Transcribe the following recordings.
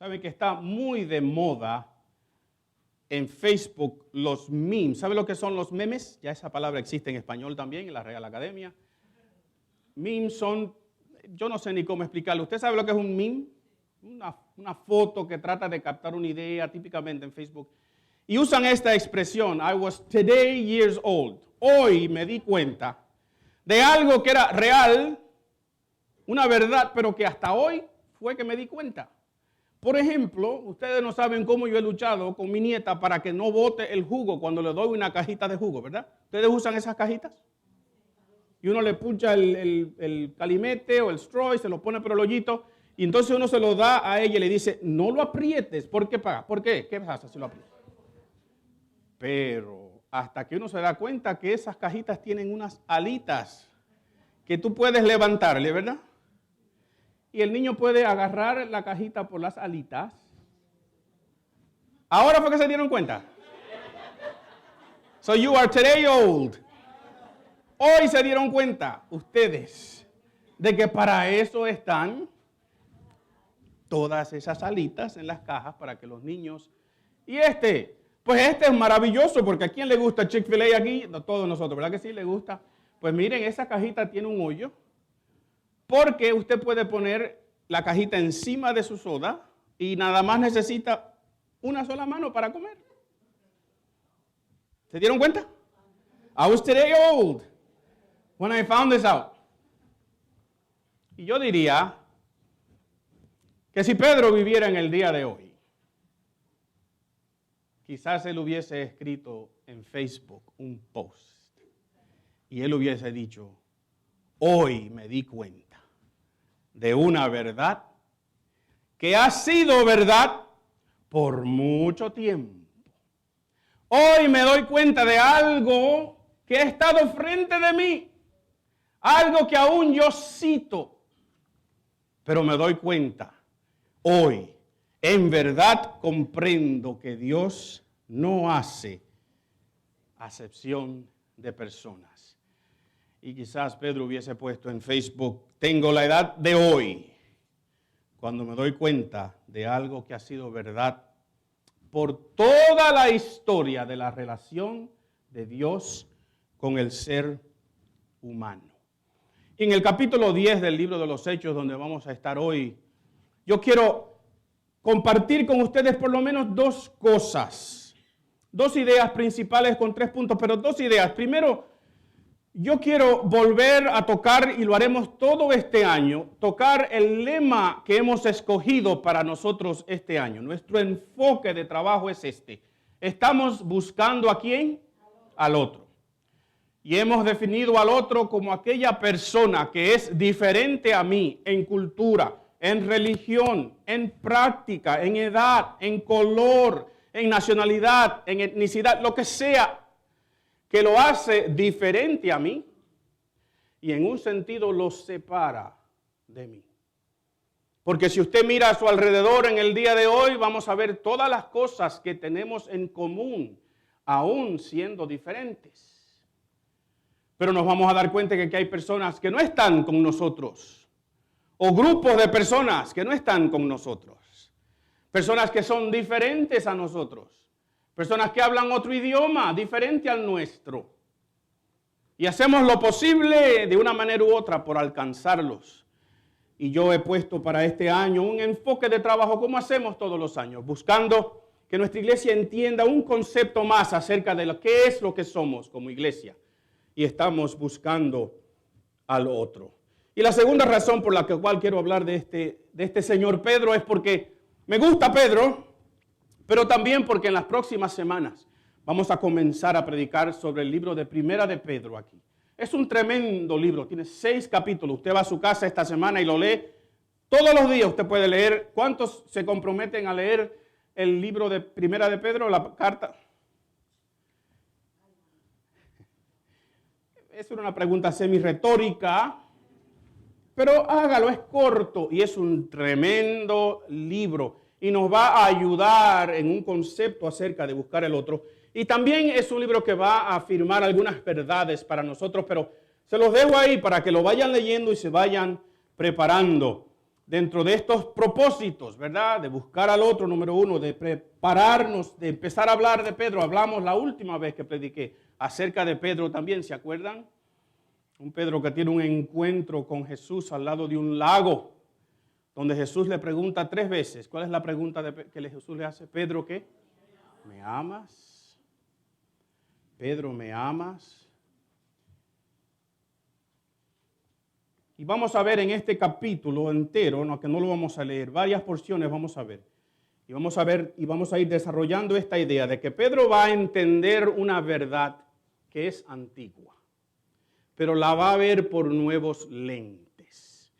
Sabe que está muy de moda en Facebook los memes. ¿Sabe lo que son los memes? Ya esa palabra existe en español también en la Real Academia. Memes son, yo no sé ni cómo explicarlo. ¿Usted sabe lo que es un meme? Una foto que trata de captar una idea, típicamente en Facebook. Y usan esta expresión, I was today years old. Hoy me di cuenta de algo que era real, una verdad, pero que hasta hoy fue que me di cuenta. Por ejemplo, ustedes no saben cómo yo he luchado con mi nieta para que no bote el jugo cuando le doy una cajita de jugo, ¿verdad? ¿Ustedes usan esas cajitas? Y uno le puncha el calimete o el straw y se lo pone por el hoyito. Y entonces uno se lo da a ella y le dice, no lo aprietes. ¿Por qué? ¿Por qué? ¿Qué pasa si lo aprietas? Pero hasta que uno se da cuenta que esas cajitas tienen unas alitas que tú puedes levantarle, ¿verdad? Y el niño puede agarrar la cajita por las alitas. Ahora fue que se dieron cuenta. So you are today old. Hoy se dieron cuenta ustedes de que para eso están todas esas alitas en las cajas para que los niños... Y pues este es maravilloso porque ¿a quién le gusta Chick-fil-A aquí? A todos nosotros, ¿verdad que sí le gusta? Pues miren, esa cajita tiene un hoyo porque usted puede poner la cajita encima de su soda y nada más necesita una sola mano para comer. ¿Se dieron cuenta? I was today old when I found this out. Y yo diría que si Pedro viviera en el día de hoy, quizás él hubiese escrito en Facebook un post y él hubiese dicho, hoy me di cuenta de una verdad que ha sido verdad por mucho tiempo. Hoy me doy cuenta de algo que ha estado frente de mí, algo que aún yo cito, pero me doy cuenta hoy. En verdad comprendo que Dios no hace acepción de personas. Y quizás Pedro hubiese puesto en Facebook, tengo la edad de hoy, cuando me doy cuenta de algo que ha sido verdad por toda la historia de la relación de Dios con el ser humano. Y en el capítulo 10 del libro de los Hechos, donde vamos a estar hoy, yo quiero compartir con ustedes por lo menos dos cosas, dos ideas principales con 3 puntos, pero 2 ideas. Primero, yo quiero volver a tocar, y lo haremos todo este año, tocar el lema que hemos escogido para nosotros este año. Nuestro enfoque de trabajo es este. Estamos buscando ¿a quién? Al otro. Y hemos definido al otro como aquella persona que es diferente a mí en cultura, en religión, en práctica, en edad, en color, en nacionalidad, en etnicidad, lo que sea, que lo hace diferente a mí y en un sentido lo separa de mí. Porque si usted mira a su alrededor en el día de hoy, vamos a ver todas las cosas que tenemos en común, aún siendo diferentes. Pero nos vamos a dar cuenta que hay personas que no están con nosotros. O grupos de personas que no están con nosotros. Personas que son diferentes a nosotros. Personas que hablan otro idioma diferente al nuestro. Y hacemos lo posible de una manera u otra por alcanzarlos. Y yo he puesto para este año un enfoque de trabajo como hacemos todos los años, buscando que nuestra iglesia entienda un concepto más acerca de lo que es lo que somos como iglesia. Y estamos buscando al otro. Y la segunda razón por la cual quiero hablar de este señor Pedro es porque me gusta Pedro, pero también porque en las próximas semanas vamos a comenzar a predicar sobre el libro de Primera de Pedro aquí. Es un tremendo libro, tiene 6 capítulos. Usted va a su casa esta semana y lo lee. Todos los días usted puede leer. ¿Cuántos se comprometen a leer el libro de Primera de Pedro, la carta? Es una pregunta semi-retórica. Pero hágalo, es corto y es un tremendo libro y nos va a ayudar en un concepto acerca de buscar el otro. Y también es un libro que va a afirmar algunas verdades para nosotros, pero se los dejo ahí para que lo vayan leyendo y se vayan preparando. dentro de estos propósitos, ¿verdad? De buscar al otro, número uno, de prepararnos, de empezar a hablar de Pedro. Hablamos la última vez que prediqué acerca de Pedro también, ¿se acuerdan? Un Pedro que tiene un encuentro con Jesús al lado de un lago, donde Jesús le pregunta 3 veces. ¿Cuál es la pregunta que Jesús le hace? Pedro, ¿qué? ¿Me amas? Pedro, ¿me amas? Y vamos a ver en este capítulo entero, no, que no lo vamos a leer, varias porciones vamos a ver. Y vamos a ir desarrollando esta idea de que Pedro va a entender una verdad que es antigua, pero la va a ver por nuevos lentes.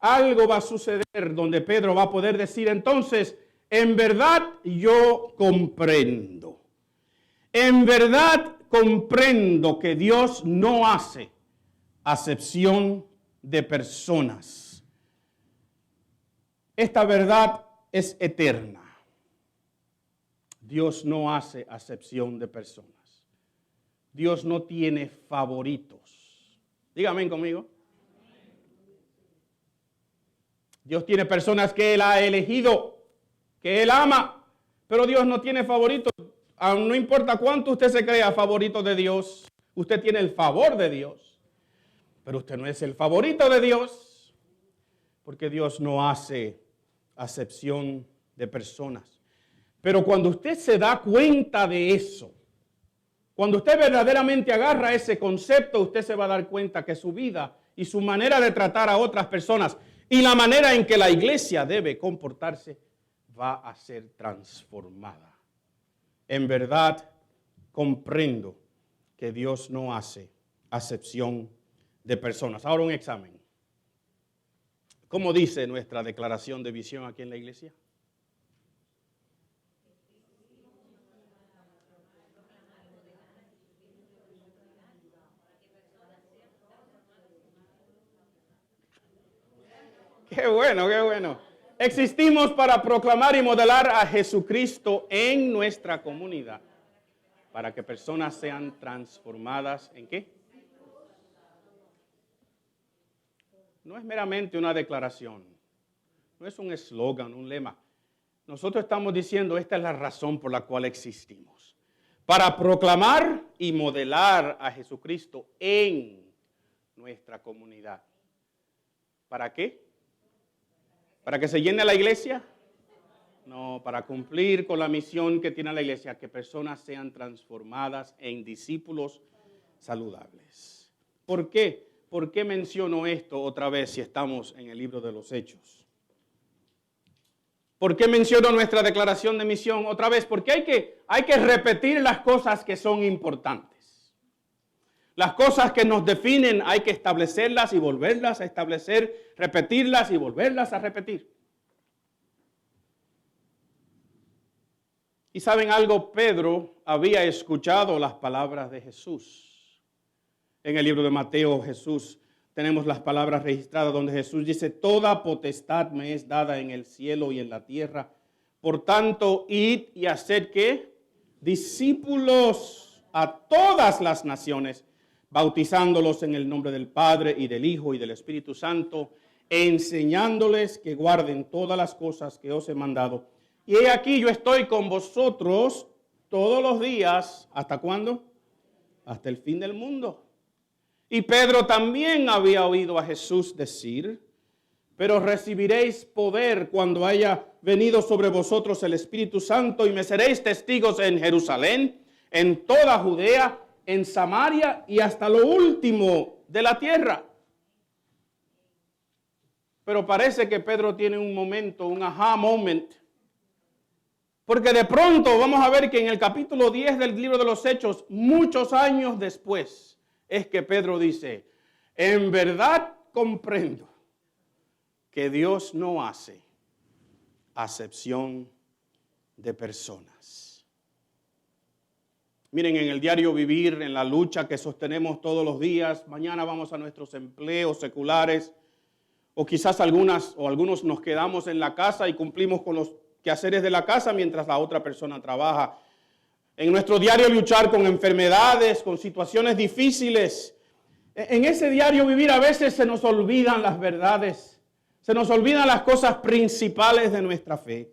Algo va a suceder donde Pedro va a poder decir, entonces, en verdad yo comprendo. En verdad comprendo que Dios no hace acepción de personas. Esta verdad es eterna. Dios no hace acepción de personas. Dios no tiene favoritos. Dígame conmigo. Dios tiene personas que Él ha elegido, que Él ama, pero Dios no tiene favoritos. No importa cuánto usted se crea favorito de Dios, usted tiene el favor de Dios. Pero usted no es el favorito de Dios, porque Dios no hace acepción de personas. Pero cuando usted se da cuenta de eso, cuando usted verdaderamente agarra ese concepto, usted se va a dar cuenta que su vida y su manera de tratar a otras personas y la manera en que la iglesia debe comportarse va a ser transformada. En verdad, comprendo que Dios no hace acepción de personas. Ahora un examen. ¿Cómo dice nuestra declaración de visión aquí en la iglesia? Qué bueno, qué bueno. Existimos para proclamar y modelar a Jesucristo en nuestra comunidad, para que personas sean transformadas ¿en qué? No es meramente una declaración, no es un eslogan, un lema. Nosotros estamos diciendo, esta es la razón por la cual existimos. Para proclamar y modelar a Jesucristo en nuestra comunidad. ¿Para qué? ¿Para que se llene la iglesia? No, para cumplir con la misión que tiene la iglesia, que personas sean transformadas en discípulos saludables. ¿Por qué? ¿Por qué menciono esto otra vez si estamos en el libro de los Hechos? ¿Por qué menciono nuestra declaración de misión otra vez? Porque hay que repetir las cosas que son importantes. Las cosas que nos definen hay que establecerlas y volverlas a establecer, repetirlas y volverlas a repetir. Y ¿saben algo? Pedro había escuchado las palabras de Jesús. En el libro de Mateo, tenemos las palabras registradas donde Jesús dice, toda potestad me es dada en el cielo y en la tierra. Por tanto, id y haced ¿qué? Discípulos a todas las naciones, bautizándolos en el nombre del Padre y del Hijo y del Espíritu Santo, enseñándoles que guarden todas las cosas que os he mandado. Y he aquí yo estoy con vosotros todos los días. ¿Hasta cuándo? Hasta el fin del mundo. Y Pedro también había oído a Jesús decir, pero recibiréis poder cuando haya venido sobre vosotros el Espíritu Santo y me seréis testigos en Jerusalén, en toda Judea, en Samaria y hasta lo último de la tierra. Pero parece que Pedro tiene un momento, un aha moment, porque de pronto vamos a ver que en el capítulo 10 del libro de los Hechos, muchos años después, es que Pedro dice, en verdad comprendo que Dios no hace acepción de personas. Miren, en el diario vivir, en la lucha que sostenemos todos los días, mañana vamos a nuestros empleos seculares, o quizás algunos nos quedamos en la casa y cumplimos con los quehaceres de la casa mientras la otra persona trabaja. En nuestro diario luchar con enfermedades, con situaciones difíciles. En ese diario vivir a veces se nos olvidan las verdades. Se nos olvidan las cosas principales de nuestra fe.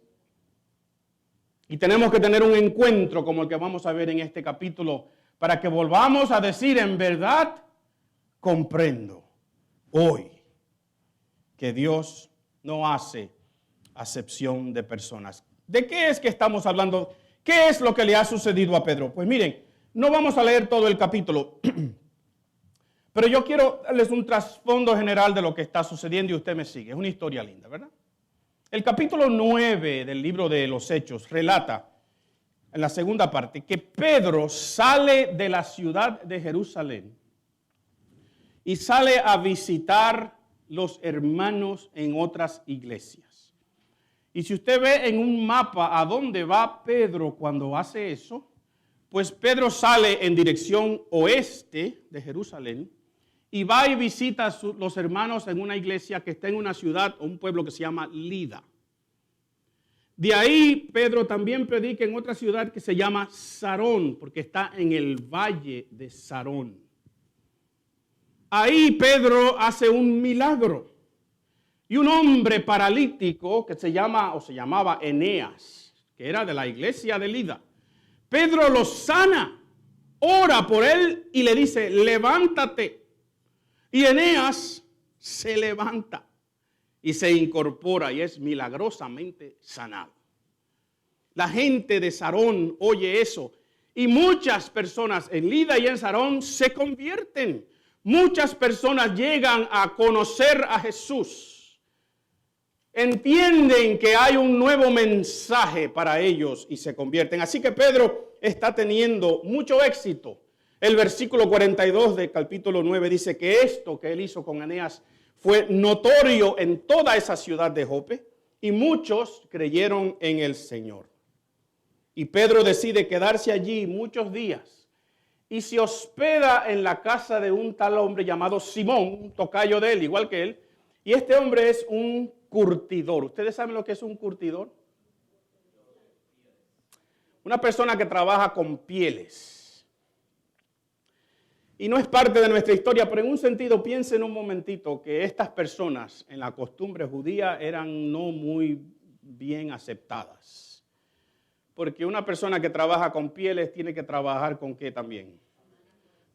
Y tenemos que tener un encuentro como el que vamos a ver en este capítulo para que volvamos a decir en verdad, comprendo hoy que Dios no hace acepción de personas. ¿De qué es que estamos hablando? ¿Qué es lo que le ha sucedido a Pedro? Pues miren, no vamos a leer todo el capítulo, pero yo quiero darles un trasfondo general de lo que está sucediendo y usted me sigue. Es una historia linda, ¿verdad? El capítulo 9 del libro de los Hechos relata, en la segunda parte, que Pedro sale de la ciudad de Jerusalén y sale a visitar los hermanos en otras iglesias. Y si usted ve en un mapa a dónde va Pedro cuando hace eso, pues Pedro sale en dirección oeste de Jerusalén y va y visita a los hermanos en una iglesia que está en una ciudad o un pueblo que se llama Lida. De ahí Pedro también predica en otra ciudad que se llama Sarón, porque está en el valle de Sarón. Ahí Pedro hace un milagro. Y un hombre paralítico que se llamaba Eneas, que era de la iglesia de Lida, Pedro lo sana, ora por él y le dice, levántate. Y Eneas se levanta y se incorpora y es milagrosamente sanado. La gente de Sarón oye eso y muchas personas en Lida y en Sarón se convierten. Muchas personas llegan a conocer a Jesús. Entienden que hay un nuevo mensaje para ellos y se convierten. Así que Pedro está teniendo mucho éxito. El versículo 42 del capítulo 9 dice que esto que él hizo con Eneas fue notorio en toda esa ciudad de Jope y muchos creyeron en el Señor. Y Pedro decide quedarse allí muchos días y se hospeda en la casa de un tal hombre llamado Simón, un tocayo de él, igual que él. Y este hombre es un curtidor. ¿Ustedes saben lo que es un curtidor? Una persona que trabaja con pieles. Y no es parte de nuestra historia, pero en un sentido, piensen un momentito que estas personas en la costumbre judía eran no muy bien aceptadas. Porque una persona que trabaja con pieles tiene que trabajar con ¿qué también?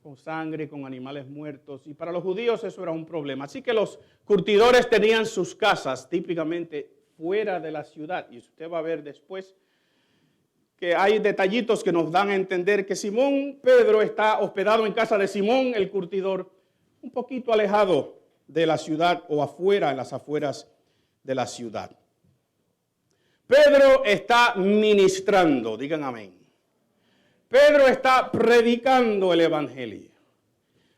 Con sangre, con animales muertos, y para los judíos eso era un problema. Así que los curtidores tenían sus casas típicamente fuera de la ciudad, y usted va a ver después que hay detallitos que nos dan a entender que Pedro está hospedado en casa de Simón, el curtidor, un poquito alejado de la ciudad o afuera, en las afueras de la ciudad. Pedro está ministrando, digan amén. Pedro está predicando el evangelio.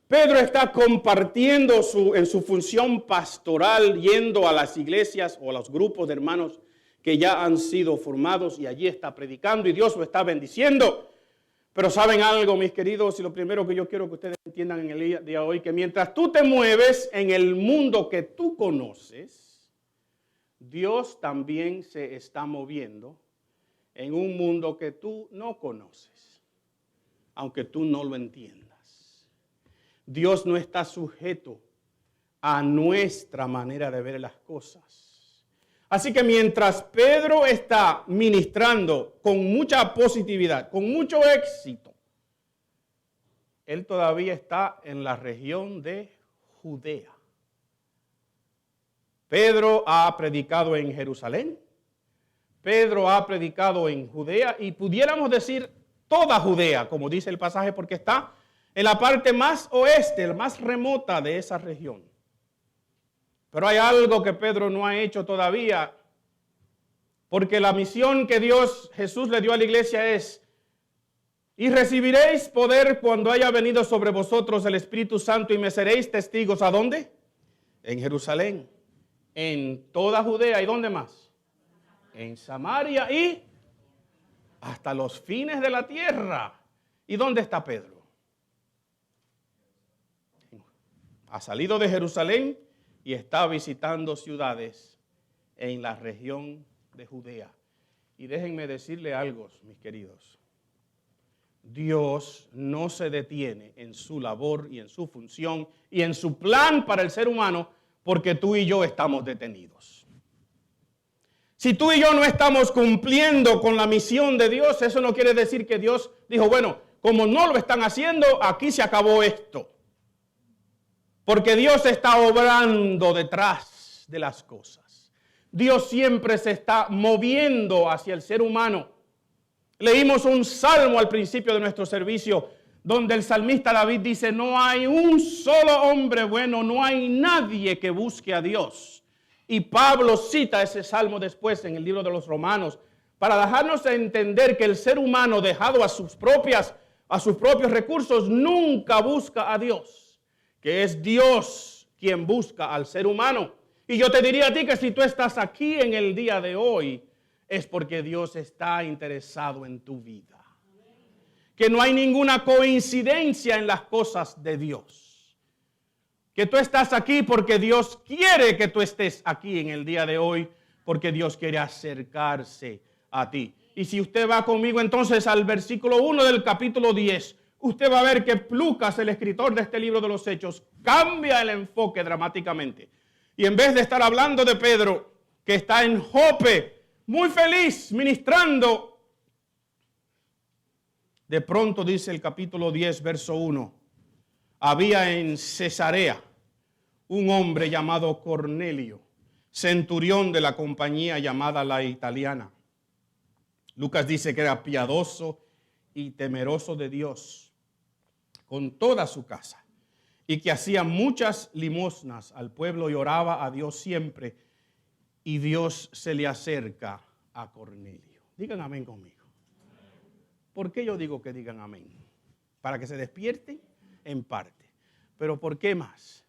Pedro está compartiendo en su función pastoral, yendo a las iglesias o a los grupos de hermanos que ya han sido formados y allí está predicando y Dios lo está bendiciendo. Pero ¿saben algo, mis queridos? Y lo primero que yo quiero que ustedes entiendan en el día de hoy, que mientras tú te mueves en el mundo que tú conoces, Dios también se está moviendo en un mundo que tú no conoces, aunque tú no lo entiendas. Dios no está sujeto a nuestra manera de ver las cosas. Así que mientras Pedro está ministrando con mucha positividad, con mucho éxito, él todavía está en la región de Judea. Pedro ha predicado en Jerusalén, Pedro ha predicado en Judea y pudiéramos decir toda Judea, como dice el pasaje, porque está en la parte más oeste, la más remota de esa región. Pero hay algo que Pedro no ha hecho todavía, porque la misión que Jesús le dio a la iglesia es: y recibiréis poder cuando haya venido sobre vosotros el Espíritu Santo y me seréis testigos. ¿A dónde? En Jerusalén, en toda Judea. ¿Y dónde más? En Samaria y hasta los fines de la tierra. ¿Y dónde está Pedro? Ha salido de Jerusalén y está visitando ciudades en la región de Judea. Y déjenme decirle algo, mis queridos. Dios no se detiene en su labor y en su función y en su plan para el ser humano porque tú y yo estamos detenidos. Si tú y yo no estamos cumpliendo con la misión de Dios, eso no quiere decir que Dios dijo, bueno, como no lo están haciendo, aquí se acabó esto. Porque Dios está obrando detrás de las cosas. Dios siempre se está moviendo hacia el ser humano. Leímos un salmo al principio de nuestro servicio, donde el salmista David dice, no hay un solo hombre bueno, no hay nadie que busque a Dios. Y Pablo cita ese salmo después en el libro de los Romanos, para dejarnos entender que el ser humano dejado a sus propios recursos nunca busca a Dios, que es Dios quien busca al ser humano. Y yo te diría a ti que si tú estás aquí en el día de hoy, es porque Dios está interesado en tu vida. Que no hay ninguna coincidencia en las cosas de Dios. Que tú estás aquí porque Dios quiere que tú estés aquí en el día de hoy, porque Dios quiere acercarse a ti. Y si usted va conmigo entonces al versículo 1 del capítulo 10, usted va a ver que Lucas, el escritor de este libro de los Hechos, cambia el enfoque dramáticamente. Y en vez de estar hablando de Pedro, que está en Jope, muy feliz, ministrando, de pronto dice el capítulo 10, verso 1, había en Cesarea un hombre llamado Cornelio, centurión de la compañía llamada la Italiana. Lucas dice que era piadoso y temeroso de Dios con toda su casa, y que hacía muchas limosnas al pueblo y oraba a Dios siempre, y Dios se le acerca a Cornelio. Digan amén conmigo. ¿Por qué yo digo que digan amén? Para que se despierten en parte. Pero ¿por qué más?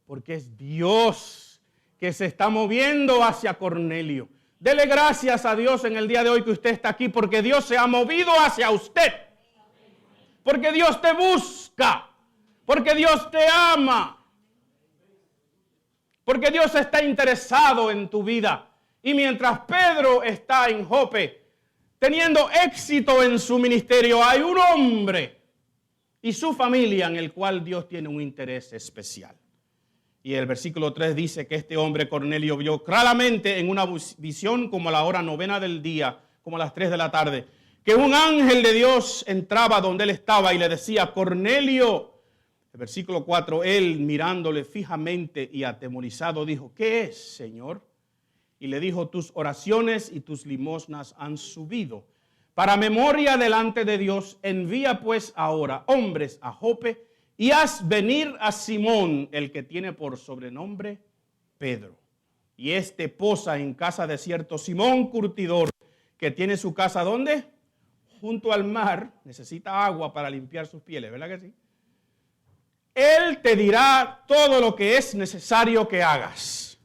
Porque es Dios que se está moviendo hacia Cornelio. Dele gracias a Dios en el día de hoy que usted está aquí, porque Dios se ha movido hacia usted. Porque Dios te busca. Porque Dios te ama. Porque Dios está interesado en tu vida. Y mientras Pedro está en Jope, teniendo éxito en su ministerio, hay un hombre y su familia en el cual Dios tiene un interés especial. Y el versículo 3 dice que este hombre Cornelio vio claramente en una visión como a la hora 9 del día, como a las 3 de la tarde, que un ángel de Dios entraba donde él estaba y le decía, Cornelio. El versículo 4, él mirándole fijamente y atemorizado dijo, ¿qué es, Señor? Y le dijo, tus oraciones y tus limosnas han subido. Para memoria delante de Dios, envía pues ahora hombres a Jope y haz venir a Simón, el que tiene por sobrenombre Pedro. Y este posa en casa de cierto Simón curtidor, que tiene su casa, ¿dónde? Junto al mar, necesita agua para limpiar sus pieles, ¿verdad que sí? Él te dirá todo lo que es necesario que hagas.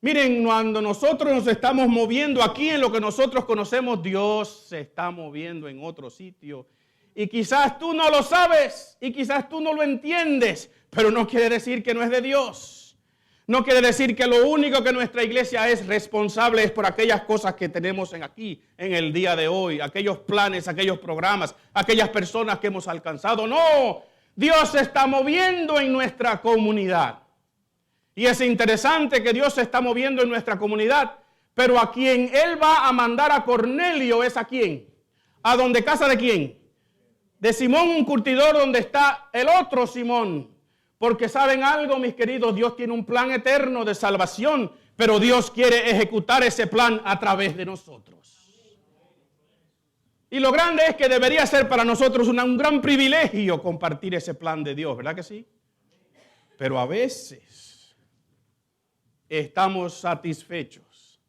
Miren, cuando nosotros nos estamos moviendo aquí en lo que nosotros conocemos, Dios se está moviendo en otro sitio. Y quizás tú no lo sabes y quizás tú no lo entiendes, pero no quiere decir que no es de Dios. No quiere decir que lo único que nuestra iglesia es responsable es por aquellas cosas que tenemos aquí en el día de hoy, aquellos planes, aquellos programas, aquellas personas que hemos alcanzado. No, Dios se está moviendo en nuestra comunidad. Y es interesante que Dios se está moviendo en nuestra comunidad, pero a quien Él va a mandar a Cornelio es a quién. ¿A dónde casa de quién? De Simón, un curtidor, donde está el otro Simón. Porque saben algo, mis queridos, Dios tiene un plan eterno de salvación, pero Dios quiere ejecutar ese plan a través de nosotros. Y lo grande es que debería ser para nosotros un gran privilegio compartir ese plan de Dios, ¿verdad que sí? Pero a veces estamos satisfechos,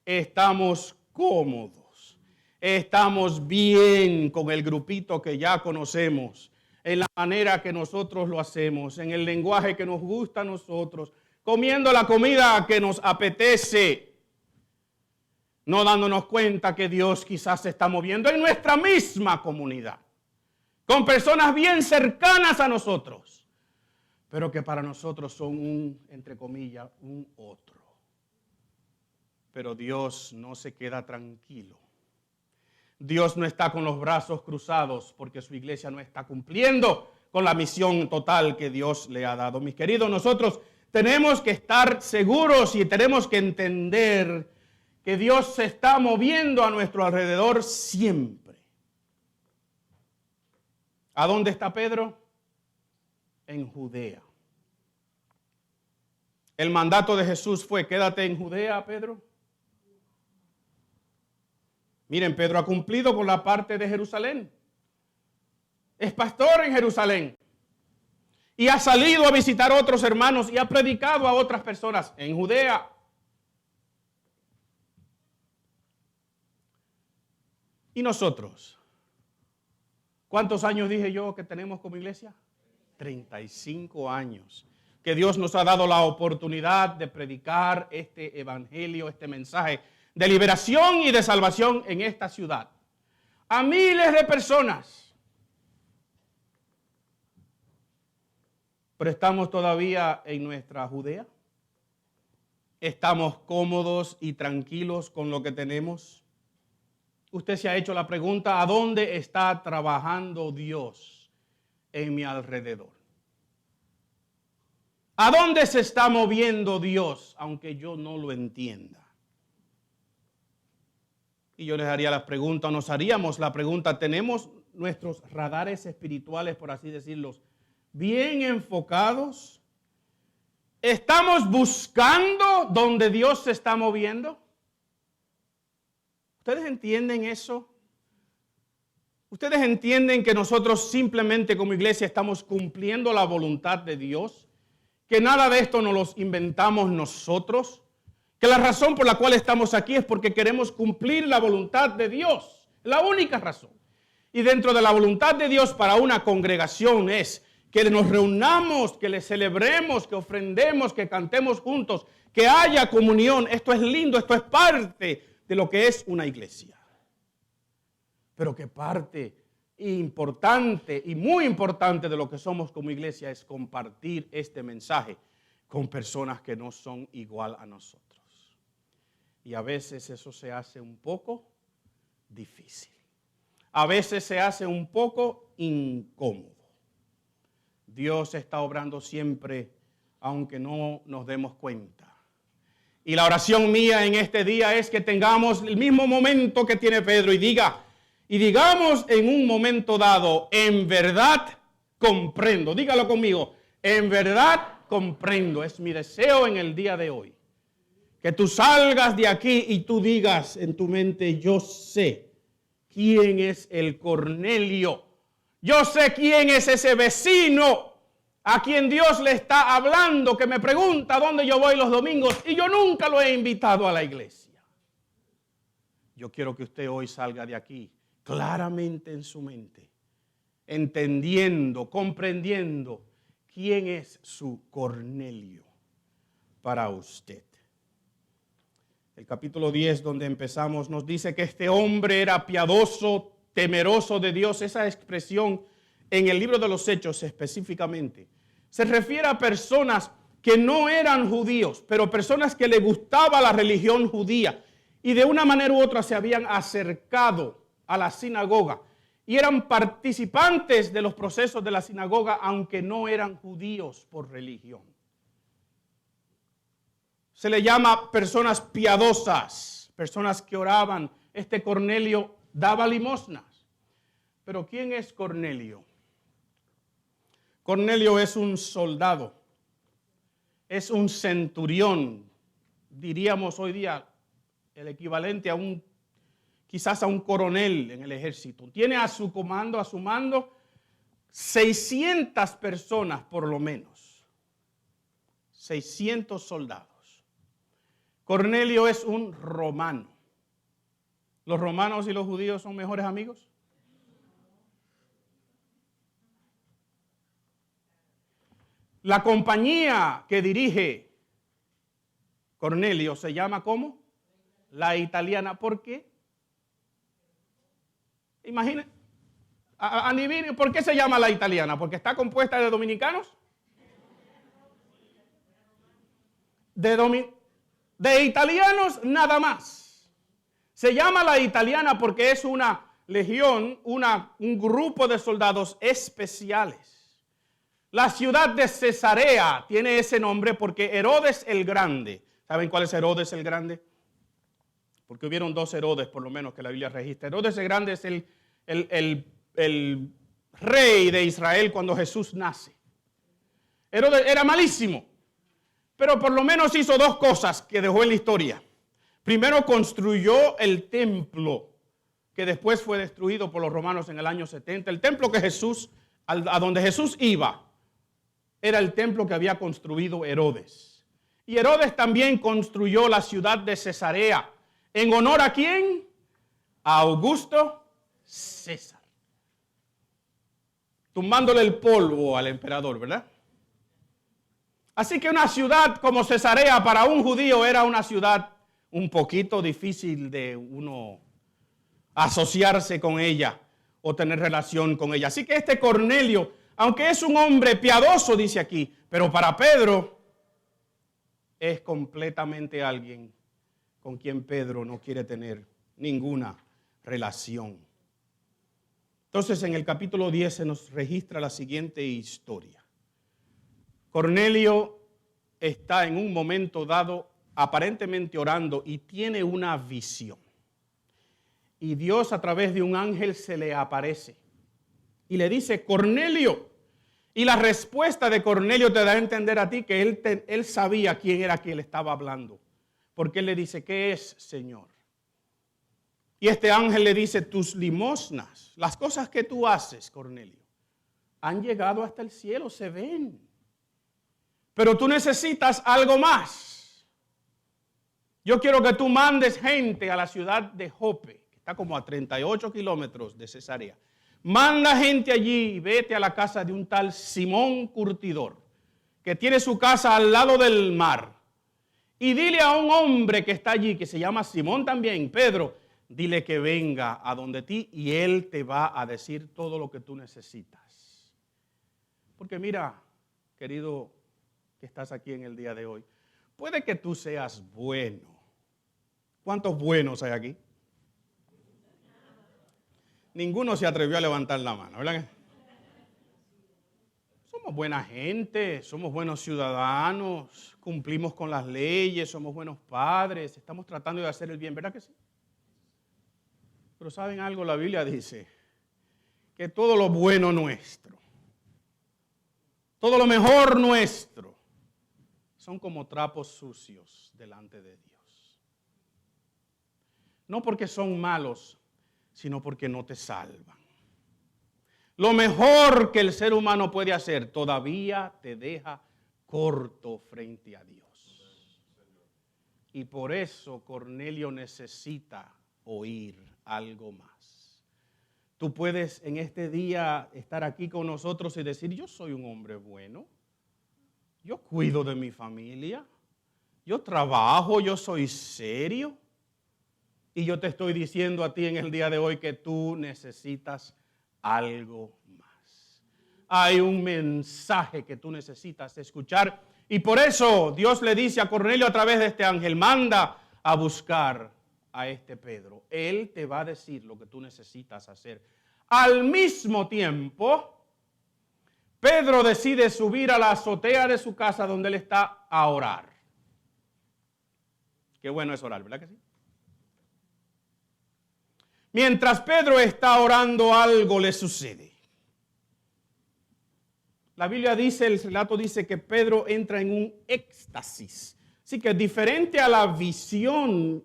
estamos cómodos, estamos bien con el grupito que ya conocemos, en la manera que nosotros lo hacemos, en el lenguaje que nos gusta a nosotros, comiendo la comida que nos apetece, no dándonos cuenta que Dios quizás se está moviendo en nuestra misma comunidad, con personas bien cercanas a nosotros, pero que para nosotros son entre comillas, un otro. Pero Dios no se queda tranquilo. Dios no está con los brazos cruzados porque su iglesia no está cumpliendo con la misión total que Dios le ha dado. Mis queridos, nosotros tenemos que estar seguros y tenemos que entender que Dios se está moviendo a nuestro alrededor siempre. ¿A dónde está Pedro? En Judea. El mandato de Jesús fue: quédate en Judea, Pedro. Miren, Pedro ha cumplido con la parte de Jerusalén. Es pastor en Jerusalén. Y ha salido a visitar a otros hermanos y ha predicado a otras personas en Judea. ¿Y nosotros? ¿Cuántos años dije yo que tenemos como iglesia? 35 años. Que Dios nos ha dado la oportunidad de predicar este evangelio, este mensaje de liberación y de salvación en esta ciudad. A miles de personas. Pero estamos todavía en nuestra Judea. Estamos cómodos y tranquilos con lo que tenemos. Usted se ha hecho la pregunta: ¿a dónde está trabajando Dios en mi alrededor? ¿A dónde se está moviendo Dios, aunque yo no lo entienda? Y yo les haría la pregunta, nos haríamos la pregunta: ¿tenemos nuestros radares espirituales, por así decirlos, bien enfocados? ¿Estamos buscando donde Dios se está moviendo? ¿Ustedes entienden eso? ¿Ustedes entienden que nosotros simplemente como iglesia estamos cumpliendo la voluntad de Dios? Que nada de esto nos los inventamos nosotros. Que la razón por la cual estamos aquí es porque queremos cumplir la voluntad de Dios. La única razón. Y dentro de la voluntad de Dios para una congregación es que nos reunamos, que le celebremos, que ofrendemos, que cantemos juntos, que haya comunión. Esto es lindo, esto es parte de lo que es una iglesia. Pero que parte importante y muy importante de lo que somos como iglesia es compartir este mensaje con personas que no son igual a nosotros. Y a veces eso se hace un poco difícil. A veces se hace un poco incómodo. Dios está obrando siempre, aunque no nos demos cuenta. Y la oración mía en este día es que tengamos el mismo momento que tiene Pedro y digamos en un momento dado: en verdad comprendo. Dígalo conmigo: en verdad comprendo. Es mi deseo en el día de hoy. Que tú salgas de aquí y tú digas en tu mente: yo sé quién es el Cornelio. Yo sé quién es ese vecino a quien Dios le está hablando, que me pregunta dónde yo voy los domingos y yo nunca lo he invitado a la iglesia. Yo quiero que usted hoy salga de aquí claramente en su mente, entendiendo, comprendiendo quién es su Cornelio para usted. El capítulo 10, donde empezamos, nos dice que este hombre era piadoso, temeroso de Dios. Esa expresión en el libro de los Hechos específicamente se refiere a personas que no eran judíos, pero personas que le gustaba la religión judía y de una manera u otra se habían acercado a la sinagoga y eran participantes de los procesos de la sinagoga, aunque no eran judíos por religión. Se le llama personas piadosas, personas que oraban. Este Cornelio daba limosnas. Pero ¿quién es Cornelio? Cornelio es un soldado, es un centurión, diríamos hoy día el equivalente a quizás a un coronel en el ejército. Tiene a su comando, a su mando, 600 personas por lo menos, 600 soldados. Cornelio es un romano. ¿Los romanos y los judíos son mejores amigos? La compañía que dirige Cornelio se llama ¿cómo? La Italiana. ¿Por qué? Imaginen, adivinen, ¿por qué se llama La Italiana? ¿Porque está compuesta de dominicanos? De italianos nada más. Se llama La Italiana porque es una legión, un grupo de soldados especiales. La ciudad de Cesarea tiene ese nombre porque Herodes el Grande, ¿saben cuál es Herodes el Grande? Porque hubieron 2 Herodes por lo menos que la Biblia registra. Herodes el Grande es el rey de Israel cuando Jesús nace. Herodes era malísimo, pero por lo menos hizo 2 cosas que dejó en la historia. Primero construyó el templo, que después fue destruido por los romanos en el año 70. El templo que a donde Jesús iba, era el templo que había construido Herodes. Y Herodes también construyó la ciudad de Cesarea. ¿En honor a quién? A Augusto César. Tumbándole el polvo al emperador, ¿verdad? Así que una ciudad como Cesarea para un judío era una ciudad un poquito difícil de uno asociarse con ella o tener relación con ella. Así que este Cornelio, aunque es un hombre piadoso, dice aquí, pero para Pedro es completamente alguien con quien Pedro no quiere tener ninguna relación. Entonces en el capítulo 10 se nos registra la siguiente historia. Cornelio está en un momento dado aparentemente orando y tiene una visión. Y Dios a través de un ángel se le aparece y le dice, Cornelio. Y la respuesta de Cornelio te da a entender a ti que él sabía quién era quien le estaba hablando. Porque él le dice, ¿qué es, Señor? Y este ángel le dice, tus limosnas, las cosas que tú haces, Cornelio, han llegado hasta el cielo, se ven. Pero tú necesitas algo más. Yo quiero que tú mandes gente a la ciudad de Jope, que está como a 38 kilómetros de Cesarea. Manda gente allí y vete a la casa de un tal Simón Curtidor, que tiene su casa al lado del mar. Y dile a un hombre que está allí, que se llama Simón también, Pedro, dile que venga a donde ti y él te va a decir todo lo que tú necesitas. Porque mira, querido que estás aquí en el día de hoy, puede que tú seas bueno. ¿Cuántos buenos hay aquí? Ninguno se atrevió a levantar la mano, ¿verdad? Somos buena gente, somos buenos ciudadanos, cumplimos con las leyes, somos buenos padres, estamos tratando de hacer el bien, ¿verdad que sí? Pero ¿saben algo? La Biblia dice que todo lo bueno nuestro, todo lo mejor nuestro, son como trapos sucios delante de Dios. No porque son malos, sino porque no te salvan. Lo mejor que el ser humano puede hacer todavía te deja corto frente a Dios. Y por eso Cornelio necesita oír algo más. Tú puedes en este día estar aquí con nosotros y decir, yo soy un hombre bueno, yo cuido de mi familia, yo trabajo, yo soy serio. Y yo te estoy diciendo a ti en el día de hoy que tú necesitas algo más. Hay un mensaje que tú necesitas escuchar. Y por eso Dios le dice a Cornelio a través de este ángel, manda a buscar a este Pedro. Él te va a decir lo que tú necesitas hacer. Al mismo tiempo, Pedro decide subir a la azotea de su casa donde él está a orar. Qué bueno es orar, ¿verdad que sí? Mientras Pedro está orando, algo le sucede. La Biblia dice, el relato dice que Pedro entra en un éxtasis. Así que diferente a la visión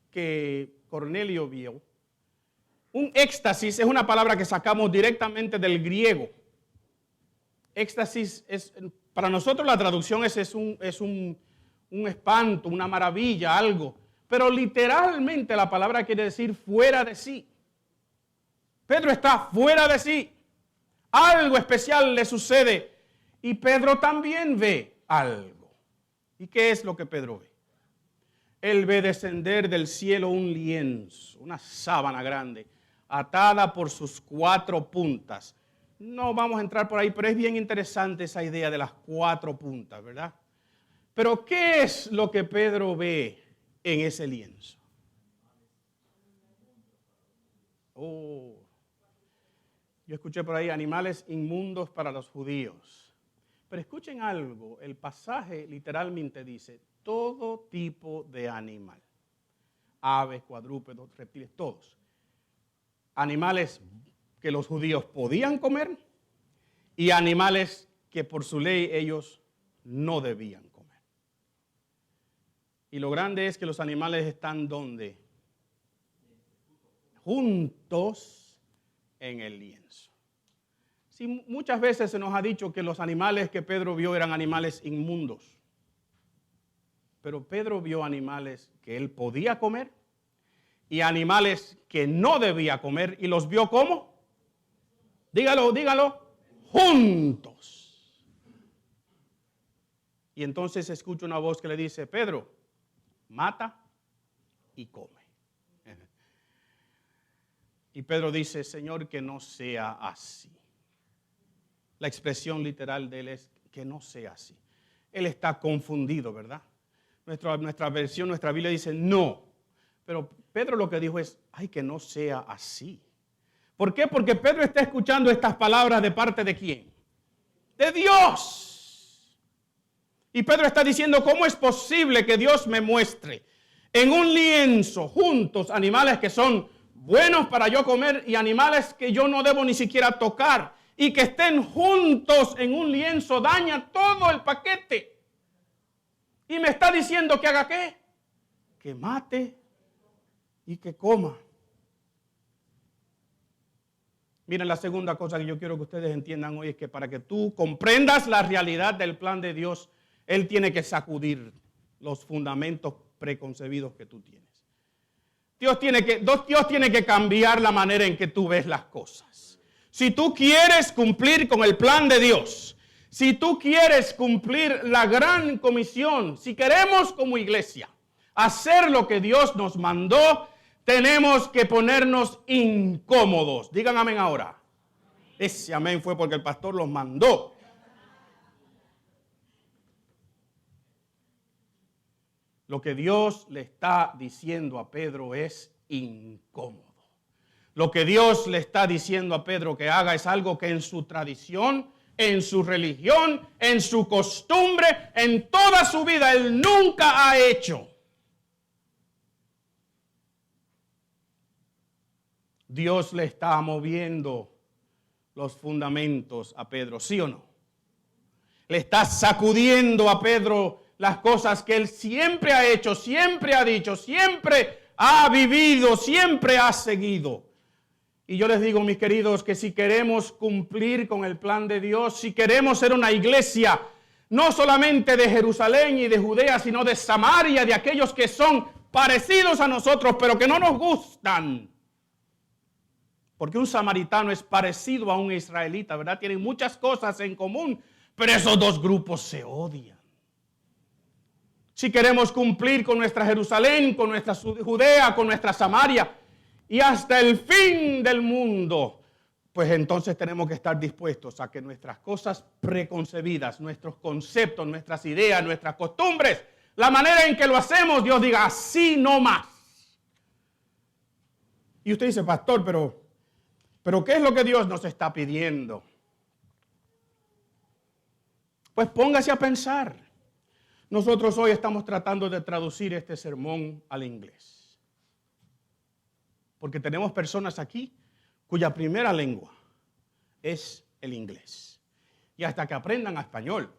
que Cornelio vio, un éxtasis es una palabra que sacamos directamente del griego. Éxtasis es, para nosotros la traducción es un espanto, una maravilla, algo. Pero literalmente la palabra quiere decir fuera de sí. Pedro está fuera de sí. Algo especial le sucede. Y Pedro también ve algo. ¿Y qué es lo que Pedro ve? Él ve descender del cielo un lienzo, una sábana grande, atada por sus 4 puntas. No vamos a entrar por ahí, pero es bien interesante esa idea de las 4 puntas, ¿verdad? Pero ¿qué es lo que Pedro ve en ese lienzo? Yo escuché por ahí animales inmundos para los judíos. Pero escuchen algo, el pasaje literalmente dice, todo tipo de animal, aves, cuadrúpedos, reptiles, todos. Animales que los judíos podían comer y animales que por su ley ellos no debían comer. Y lo grande es que los animales están ¿dónde? Juntos en el lienzo. Sí, muchas veces se nos ha dicho que los animales que Pedro vio eran animales inmundos. Pero Pedro vio animales que él podía comer y animales que no debía comer. ¿Y los vio cómo? Dígalo, juntos. Y entonces escucha una voz que le dice, Pedro, mata y come. Y Pedro dice, Señor, que no sea así. La expresión literal de él es que no sea así. Él está confundido, ¿verdad? Nuestra versión, nuestra Biblia dice no. Pero Pedro lo que dijo es, ay, que no sea así. ¿Por qué? Porque Pedro está escuchando estas palabras de parte de ¿quién? De Dios. Y Pedro está diciendo, ¿cómo es posible que Dios me muestre en un lienzo juntos animales que son buenos para yo comer y animales que yo no debo ni siquiera tocar? Y que estén juntos en un lienzo daña todo el paquete. Y me está diciendo que haga ¿qué? Que mate y que coma. Miren, la segunda cosa que yo quiero que ustedes entiendan hoy es que para que tú comprendas la realidad del plan de Dios, Él tiene que sacudir los fundamentos preconcebidos que tú tienes. Dios tiene que cambiar la manera en que tú ves las cosas. Si tú quieres cumplir con el plan de Dios, si tú quieres cumplir la gran comisión, si queremos como iglesia hacer lo que Dios nos mandó, tenemos que ponernos incómodos. Digan amén ahora. Ese amén fue porque el pastor los mandó. Lo que Dios le está diciendo a Pedro es incómodo. Lo que Dios le está diciendo a Pedro que haga es algo que en su tradición, en su religión, en su costumbre, en toda su vida, él nunca ha hecho. Dios le está moviendo los fundamentos a Pedro, ¿sí o no? Le está sacudiendo a Pedro las cosas que él siempre ha hecho, siempre ha dicho, siempre ha vivido, siempre ha seguido. Y yo les digo, mis queridos, que si queremos cumplir con el plan de Dios, si queremos ser una iglesia, no solamente de Jerusalén y de Judea, sino de Samaria, de aquellos que son parecidos a nosotros, pero que no nos gustan. Porque un samaritano es parecido a un israelita, ¿verdad? Tienen muchas cosas en común, pero esos dos grupos se odian. Si queremos cumplir con nuestra Jerusalén, con nuestra Judea, con nuestra Samaria y hasta el fin del mundo, pues entonces tenemos que estar dispuestos a que nuestras cosas preconcebidas, nuestros conceptos, nuestras ideas, nuestras costumbres, la manera en que lo hacemos, Dios diga, así no más. Y usted dice, pastor, pero ¿qué es lo que Dios nos está pidiendo? Pues póngase a pensar. Nosotros hoy estamos tratando de traducir este sermón al inglés. Porque tenemos personas aquí cuya primera lengua es el inglés. Y hasta que aprendan español.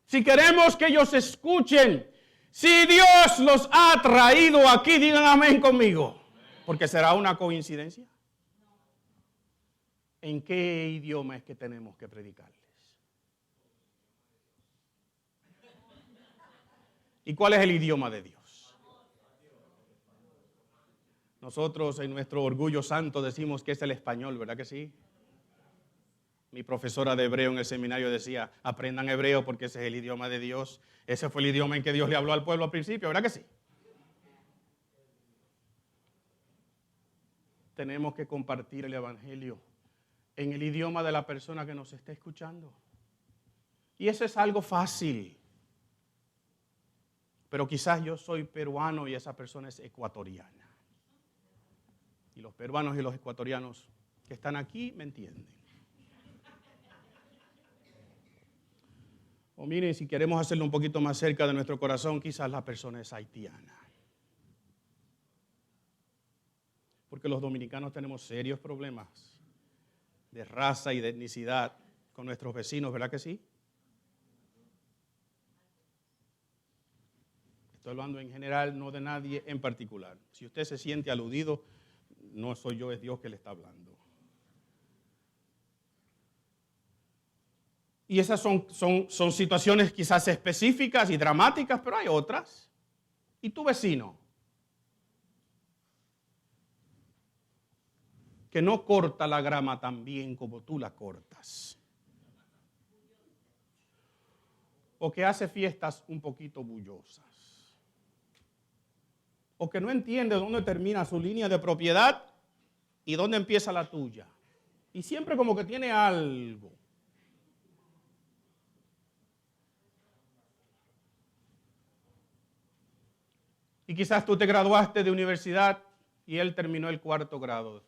Si queremos que ellos escuchen, si Dios los ha traído aquí, digan amén conmigo. Porque será una coincidencia. ¿En qué idioma es que tenemos que predicarles? ¿Y cuál es el idioma de Dios? Nosotros en nuestro orgullo santo decimos que es el español, ¿verdad que sí? Mi profesora de hebreo en el seminario decía, aprendan hebreo porque ese es el idioma de Dios. Ese fue el idioma en que Dios le habló al pueblo al principio, ¿verdad que sí? Tenemos que compartir el evangelio en el idioma de la persona que nos está escuchando. Y eso es algo fácil. Pero quizás yo soy peruano y esa persona es ecuatoriana. Y los peruanos y los ecuatorianos que están aquí me entienden. O miren, si queremos hacerlo un poquito más cerca de nuestro corazón, quizás la persona es haitiana. Porque los dominicanos tenemos serios problemas de raza y de etnicidad con nuestros vecinos, ¿verdad que sí? Estoy hablando en general, no de nadie en particular. Si usted se siente aludido, no soy yo, es Dios que le está hablando. Y esas son situaciones quizás específicas y dramáticas, pero hay otras. ¿Y tu vecino? Que no corta la grama tan bien como tú la cortas. O que hace fiestas un poquito bullosas. O que no entiende dónde termina su línea de propiedad y dónde empieza la tuya. Y siempre como que tiene algo. Y quizás tú te graduaste de universidad y él terminó el 4º grado.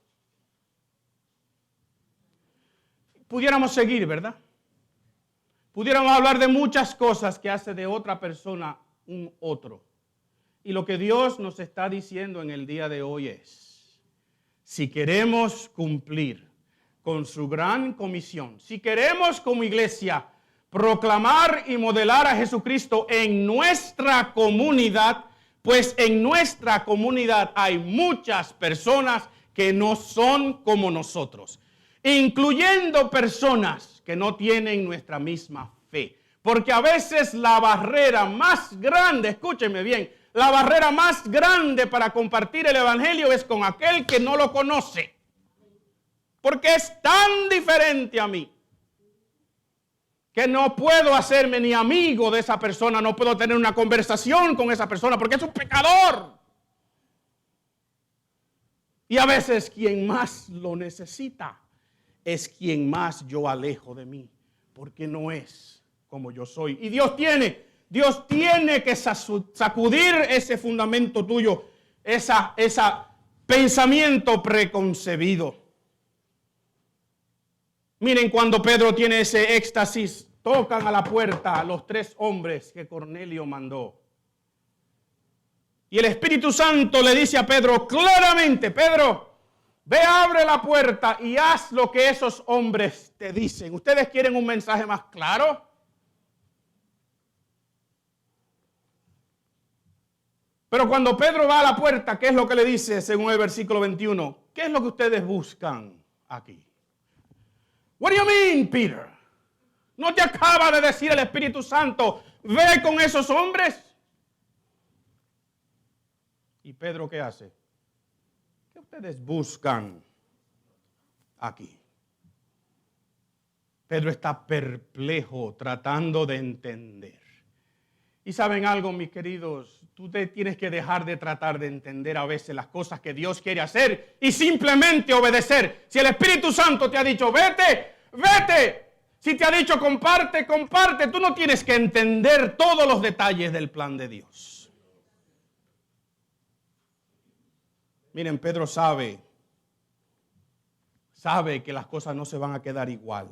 Pudiéramos seguir, ¿verdad? Pudiéramos hablar de muchas cosas que hace de otra persona un otro. Y lo que Dios nos está diciendo en el día de hoy es, si queremos cumplir con su gran comisión, si queremos como iglesia proclamar y modelar a Jesucristo en nuestra comunidad, pues en nuestra comunidad hay muchas personas que no son como nosotros, incluyendo personas que no tienen nuestra misma fe. Porque a veces la barrera más grande, escúchenme bien, la barrera más grande para compartir el evangelio es con aquel que no lo conoce. Porque es tan diferente a mí que no puedo hacerme ni amigo de esa persona, no puedo tener una conversación con esa persona porque es un pecador. Y a veces quien más lo necesita es quien más yo alejo de mí, porque no es como yo soy. Y Dios tiene que sacudir ese fundamento tuyo, ese pensamiento preconcebido. Miren, cuando Pedro tiene ese éxtasis, tocan a la puerta los 3 hombres que Cornelio mandó. Y el Espíritu Santo le dice a Pedro claramente, Pedro, ve, abre la puerta y haz lo que esos hombres te dicen. ¿Ustedes quieren un mensaje más claro? Pero cuando Pedro va a la puerta, ¿qué es lo que le dice según el versículo 21? ¿Qué es lo que ustedes buscan aquí? What do you mean, Peter? ¿No te acaba de decir el Espíritu Santo, ve con esos hombres? ¿Y Pedro qué hace? ¿Qué ustedes buscan aquí? Pedro está perplejo tratando de entender. Y saben algo, mis queridos, tú te tienes que dejar de tratar de entender a veces las cosas que Dios quiere hacer y simplemente obedecer. Si el Espíritu Santo te ha dicho, vete, vete. Si te ha dicho, comparte, comparte. Tú no tienes que entender todos los detalles del plan de Dios. Miren, Pedro sabe que las cosas no se van a quedar igual.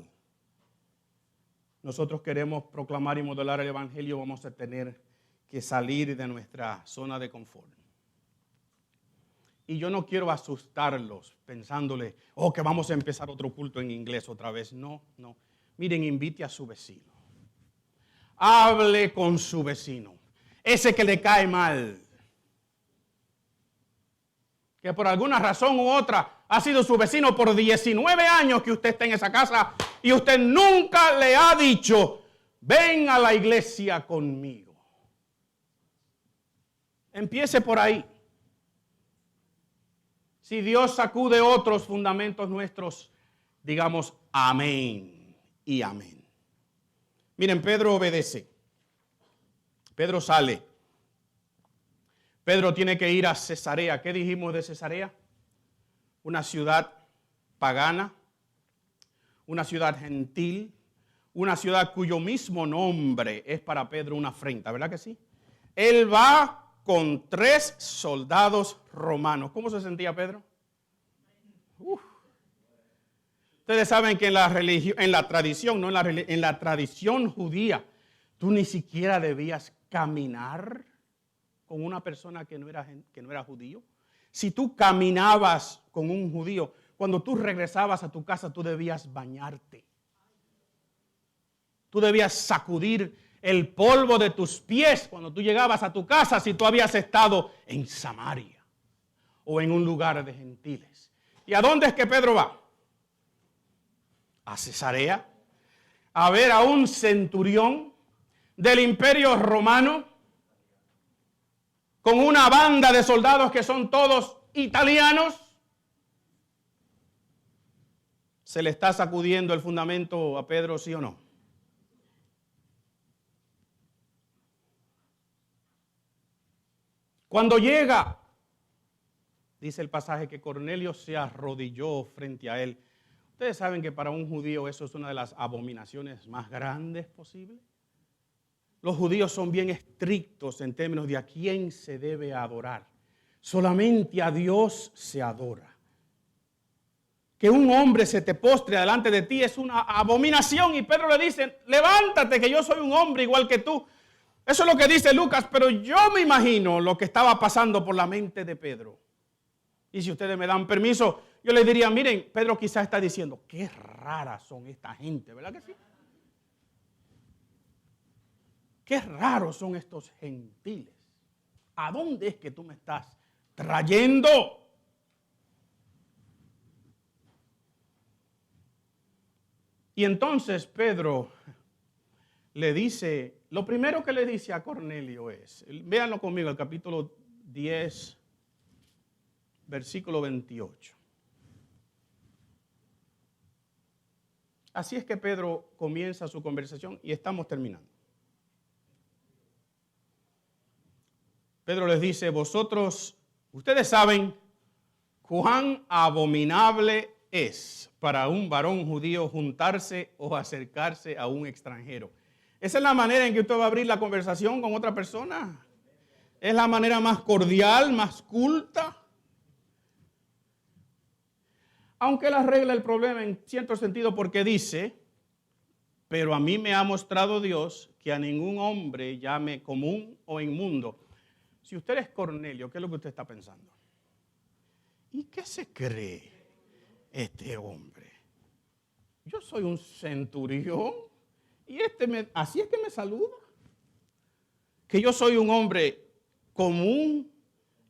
Nosotros queremos proclamar y modelar el evangelio, vamos a tener que salir de nuestra zona de confort. Y yo no quiero asustarlos pensándole, que vamos a empezar otro culto en inglés otra vez. No. Miren, invite a su vecino. Hable con su vecino. Ese que le cae mal. Que por alguna razón u otra ha sido su vecino por 19 años que usted está en esa casa y usted nunca le ha dicho, ven a la iglesia conmigo. Empiece por ahí. Si Dios sacude otros fundamentos nuestros, digamos amén y amén. Miren, Pedro obedece. Pedro sale. Pedro tiene que ir a Cesarea. ¿Qué dijimos de Cesarea? Una ciudad pagana, una ciudad gentil, una ciudad cuyo mismo nombre es para Pedro una afrenta, ¿verdad que sí? Él va con 3 soldados romanos. ¿Cómo se sentía Pedro? Ustedes saben que en la tradición judía, Tú ni siquiera debías caminar con una persona que no era judío. Si tú caminabas con un judío, cuando tú regresabas a tu casa, tú debías bañarte. Tú debías sacudir el polvo de tus pies cuando tú llegabas a tu casa si tú habías estado en Samaria o en un lugar de gentiles. ¿Y a dónde es que Pedro va? A Cesarea, a ver a un centurión del Imperio Romano con una banda de soldados que son todos italianos. ¿Se le está sacudiendo el fundamento a Pedro, sí o no? Cuando llega, dice el pasaje que Cornelio se arrodilló frente a él. Ustedes saben que para un judío eso es una de las abominaciones más grandes posibles. Los judíos son bien estrictos en términos de a quién se debe adorar. Solamente a Dios se adora. Que un hombre se te postre delante de ti es una abominación. Y Pedro le dice, levántate que yo soy un hombre igual que tú. Eso es lo que dice Lucas, pero yo me imagino lo que estaba pasando por la mente de Pedro. Y si ustedes me dan permiso, yo les diría, miren, Pedro quizás está diciendo, qué raras son esta gente, ¿verdad que sí? Qué raros son estos gentiles. ¿A dónde es que tú me estás trayendo? Y entonces Pedro le dice, lo primero que le dice a Cornelio es, véanlo conmigo, el capítulo 10, versículo 28. Así es que Pedro comienza su conversación y estamos terminando. Pedro les dice, ustedes saben cuán abominable es para un varón judío juntarse o acercarse a un extranjero. Esa es la manera en que usted va a abrir la conversación con otra persona. Es la manera más cordial, más culta. Aunque él arregla el problema en cierto sentido porque dice, pero a mí me ha mostrado Dios que a ningún hombre llame común o inmundo. Si usted es Cornelio, ¿qué es lo que usted está pensando? ¿Y qué se cree este hombre? Yo soy un centurión y así es que me saluda. Que yo soy un hombre común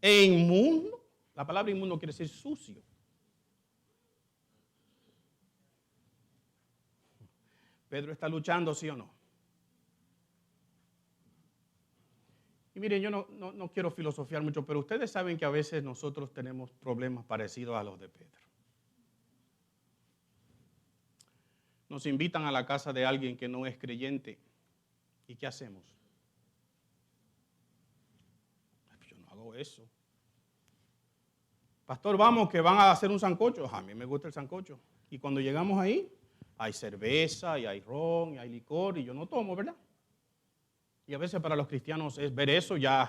e inmundo. La palabra inmundo quiere decir sucio. Pedro está luchando, ¿sí o no? Y miren, yo no quiero filosofiar mucho, pero ustedes saben que a veces nosotros tenemos problemas parecidos a los de Pedro. Nos invitan a la casa de alguien que no es creyente. ¿Y qué hacemos? Yo no hago eso. Pastor, vamos, que van a hacer un sancocho. A mí me gusta el sancocho. Y cuando llegamos ahí, hay cerveza, y hay ron, y hay licor, y yo no tomo, ¿verdad? Y a veces para los cristianos es ver eso ya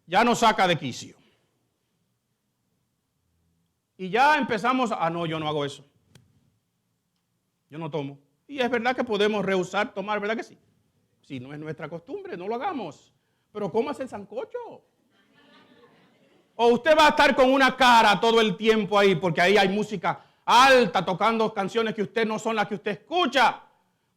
nos saca de quicio. Y ya empezamos, no, yo no hago eso. Yo no tomo. Y es verdad que podemos rehusar tomar, ¿verdad que sí? Si no es nuestra costumbre, no lo hagamos. Pero ¿cómo es el sancocho? O usted va a estar con una cara todo el tiempo ahí, porque ahí hay música alta, tocando canciones que usted no son las que usted escucha.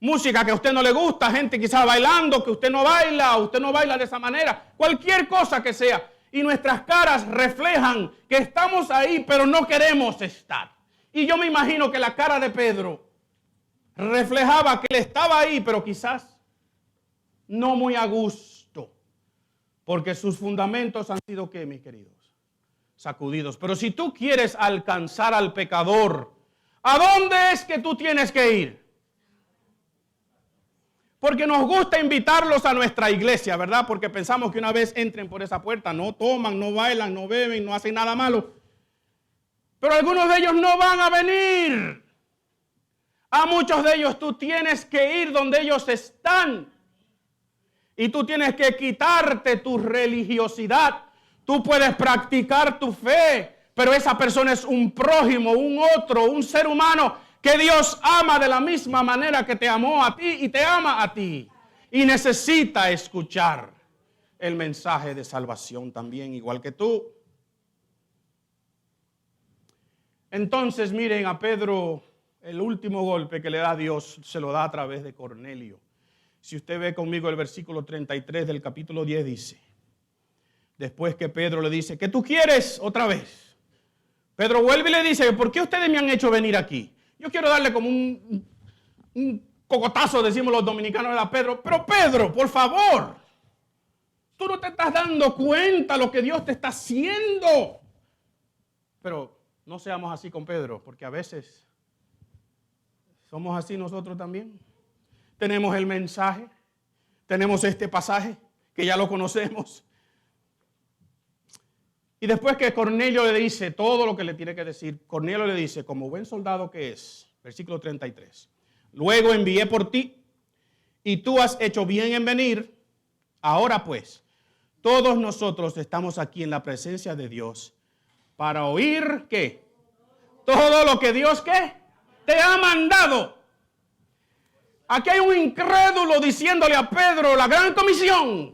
Música que a usted no le gusta, gente quizás bailando, que usted no baila de esa manera. Cualquier cosa que sea. Y nuestras caras reflejan que estamos ahí, pero no queremos estar. Y yo me imagino que la cara de Pedro reflejaba que él estaba ahí, pero quizás no muy a gusto. Porque sus fundamentos han sido, ¿qué, mis queridos? Sacudidos. Pero si tú quieres alcanzar al pecador, ¿a dónde es que tú tienes que ir? Porque nos gusta invitarlos a nuestra iglesia, ¿verdad? Porque pensamos que una vez entren por esa puerta, no toman, no bailan, no beben, no hacen nada malo. Pero algunos de ellos no van a venir. A muchos de ellos tú tienes que ir donde ellos están. Y tú tienes que quitarte tu religiosidad. Tú puedes practicar tu fe, pero esa persona es un prójimo, un otro, un ser humano que Dios ama de la misma manera que te amó a ti y te ama a ti. y necesita escuchar el mensaje de salvación también, igual que tú. Entonces, miren, a Pedro, el último golpe que le da a Dios, se lo da a través de Cornelio. Si usted ve conmigo el versículo 33 del capítulo 10, dice, después que Pedro le dice, ¿qué tú quieres otra vez? Pedro vuelve y le dice, ¿por qué ustedes me han hecho venir aquí? Yo quiero darle como un cocotazo, decimos los dominicanos, a Pedro. Pero Pedro, por favor, tú no te estás dando cuenta lo que Dios te está haciendo. Pero no seamos así con Pedro, porque a veces somos así nosotros también. Tenemos el mensaje, tenemos este pasaje, que ya lo conocemos. Y después que Cornelio le dice todo lo que le tiene que decir, Cornelio le dice, como buen soldado que es, versículo 33, luego envié por ti y tú has hecho bien en venir. Ahora pues, todos nosotros estamos aquí en la presencia de Dios para oír, ¿qué? Todo lo que Dios, ¿qué? Te ha mandado. Aquí hay un incrédulo diciéndole a Pedro la gran comisión,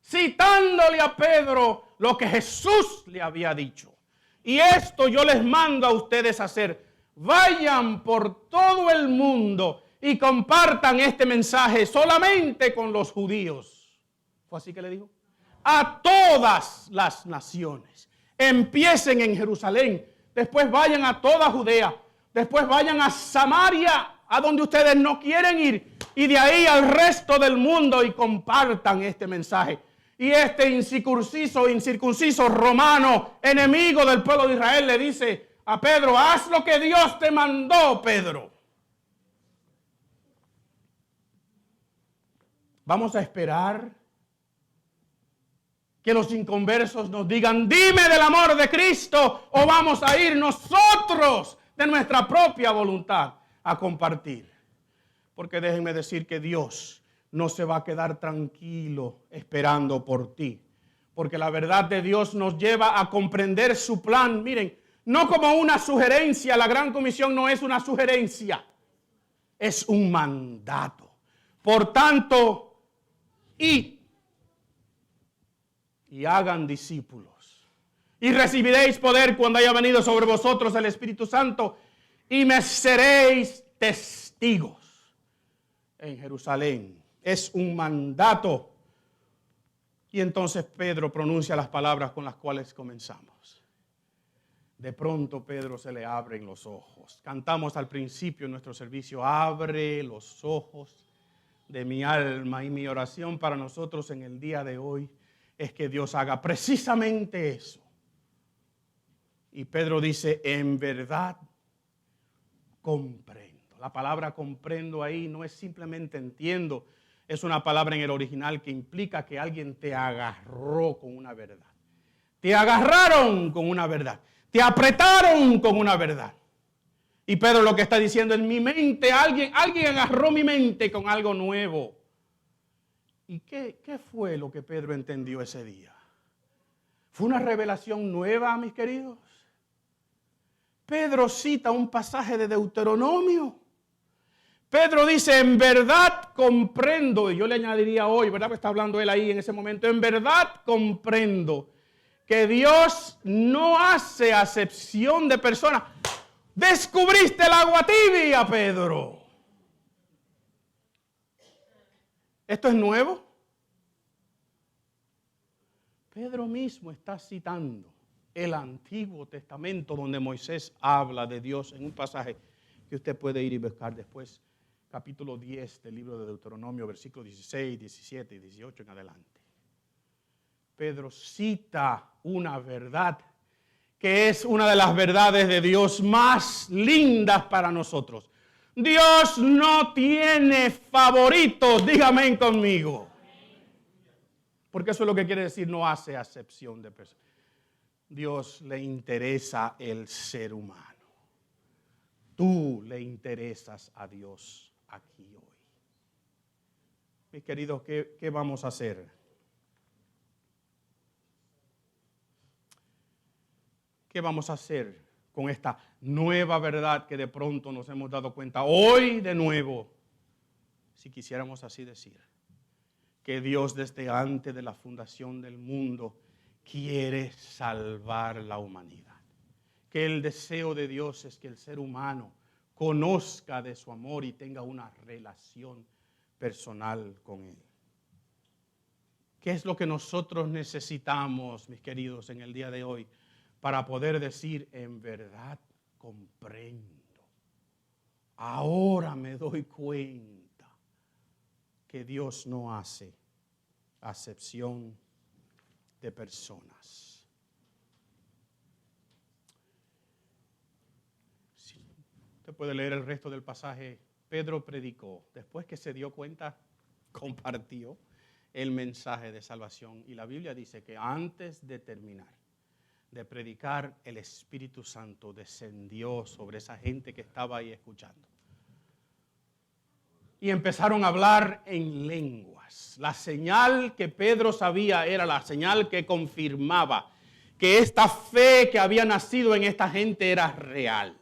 citándole a Pedro lo que Jesús le había dicho. Y esto yo les mando a ustedes hacer. Vayan por todo el mundo y compartan este mensaje solamente con los judíos. ¿Fue así que le dijo? A todas las naciones. Empiecen en Jerusalén, después vayan a toda Judea, después vayan a Samaria, a donde ustedes no quieren ir, y de ahí al resto del mundo y compartan este mensaje. Y este incircunciso romano, enemigo del pueblo de Israel, le dice a Pedro, haz lo que Dios te mandó, Pedro. Vamos a esperar que los inconversos nos digan, dime del amor de Cristo, o vamos a ir nosotros de nuestra propia voluntad a compartir. Porque déjenme decir que Dios no se va a quedar tranquilo esperando por ti. Porque la verdad de Dios nos lleva a comprender su plan. Miren, no como una sugerencia. La gran comisión no es una sugerencia. Es un mandato. Por tanto, id y hagan discípulos. Y recibiréis poder cuando haya venido sobre vosotros el Espíritu Santo. Y me seréis testigos en Jerusalén. Es un mandato. Y entonces Pedro pronuncia las palabras con las cuales comenzamos. De pronto Pedro se le abren los ojos. Cantamos al principio en nuestro servicio, abre los ojos de mi alma. Y mi oración para nosotros en el día de hoy es que Dios haga precisamente eso. Y Pedro dice, en verdad comprendo. La palabra comprendo ahí no es simplemente entiendo, es una palabra en el original que implica que alguien te agarró con una verdad. Te agarraron con una verdad. Te apretaron con una verdad. Y Pedro lo que está diciendo, en mi mente, alguien agarró mi mente con algo nuevo. ¿Y qué fue lo que Pedro entendió ese día? ¿Fue una revelación nueva, mis queridos? Pedro cita un pasaje de Deuteronomio. Pedro dice, en verdad comprendo, y yo le añadiría hoy, ¿verdad? Porque está hablando él ahí en ese momento, en verdad comprendo que Dios no hace acepción de personas. Descubriste el agua tibia, Pedro. ¿Esto es nuevo? Pedro mismo está citando el Antiguo Testamento donde Moisés habla de Dios en un pasaje que usted puede ir y buscar después, capítulo 10 del libro de Deuteronomio, versículos 16, 17 y 18 en adelante. Pedro cita una verdad que es una de las verdades de Dios más lindas para nosotros. Dios no tiene favoritos, dígame conmigo. Porque eso es lo que quiere decir, no hace acepción de personas. Dios le interesa el ser humano. Tú le interesas a Dios aquí hoy. Mis queridos, ¿qué vamos a hacer? ¿Qué vamos a hacer con esta nueva verdad que de pronto nos hemos dado cuenta hoy de nuevo? si quisiéramos así decir, que Dios desde antes de la fundación del mundo quiere salvar la humanidad. Que el deseo de Dios es que el ser humano conozca de su amor y tenga una relación personal con Él. ¿Qué es lo que nosotros necesitamos, mis queridos, en el día de hoy para poder decir, en verdad comprendo? Ahora me doy cuenta que Dios no hace acepción de personas. Sí, usted puede leer el resto del pasaje. Pedro predicó, después que se dio cuenta, compartió el mensaje de salvación. Y la Biblia dice que antes de terminar de predicar, el Espíritu Santo descendió sobre esa gente que estaba ahí escuchando. Y empezaron a hablar en lenguas. La señal que Pedro sabía era la señal que confirmaba que esta fe que había nacido en esta gente era real.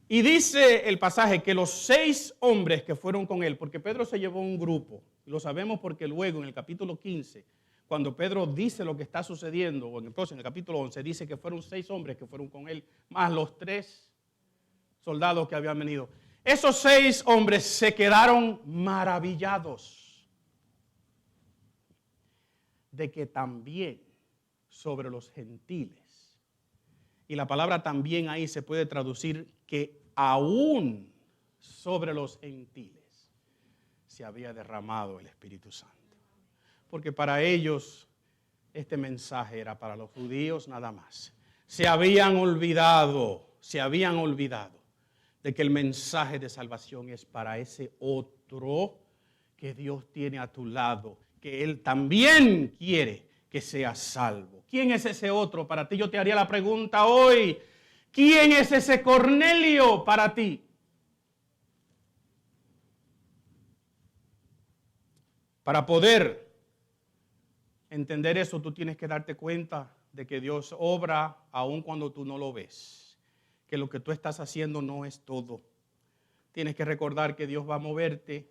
Y dice el pasaje que los 6 hombres que fueron con él, porque Pedro se llevó un grupo, lo sabemos porque luego en el capítulo 15, cuando Pedro dice lo que está sucediendo, o entonces en el capítulo 11 dice que fueron 6 hombres que fueron con él, más los 3 soldados que habían venido. Esos 6 hombres se quedaron maravillados de que también sobre los gentiles, y la palabra también ahí se puede traducir que aún sobre los gentiles se había derramado el Espíritu Santo. Porque para ellos este mensaje era para los judíos nada más. Se habían olvidado de que el mensaje de salvación es para ese otro que Dios tiene a tu lado, que Él también quiere que seas salvo. ¿Quién es ese otro? Para ti yo te haría la pregunta hoy. ¿Quién es ese Cornelio para ti? Para poder entender eso, tú tienes que darte cuenta de que Dios obra aun cuando tú no lo ves. Que lo que tú estás haciendo no es todo. Tienes que recordar que Dios va a moverte.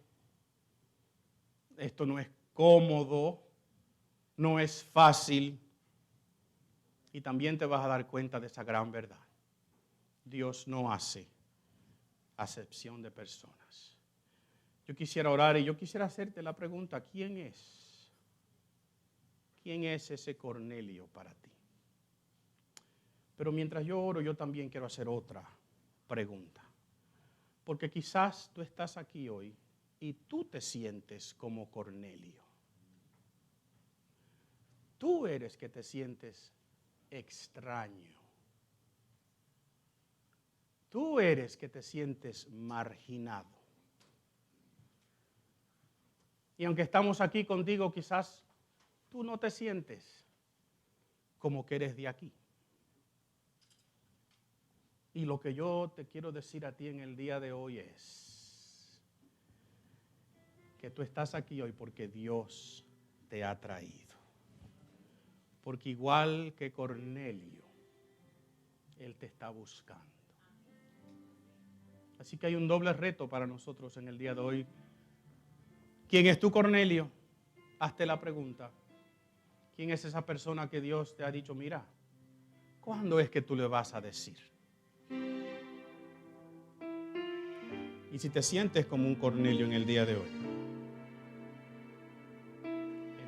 Esto no es cómodo, no es fácil. Y también te vas a dar cuenta de esa gran verdad. Dios no hace acepción de personas. Yo quisiera orar y yo quisiera hacerte la pregunta, ¿quién es? ¿Quién es ese Cornelio para ti? Pero mientras yo oro, yo también quiero hacer otra pregunta. Porque quizás tú estás aquí hoy y tú te sientes como Cornelio. Tú eres que te sientes extraño. Tú eres que te sientes marginado. Y aunque estamos aquí contigo, quizás tú no te sientes como que eres de aquí. Y lo que yo te quiero decir a ti en el día de hoy es que tú estás aquí hoy porque Dios te ha traído. Porque igual que Cornelio, Él te está buscando. Así que hay un doble reto para nosotros en el día de hoy. ¿Quién es tú, Cornelio? Hazte la pregunta. ¿Quién es esa persona que Dios te ha dicho, mira, ¿cuándo es que tú le vas a decir? Y si te sientes como un Cornelio en el día de hoy,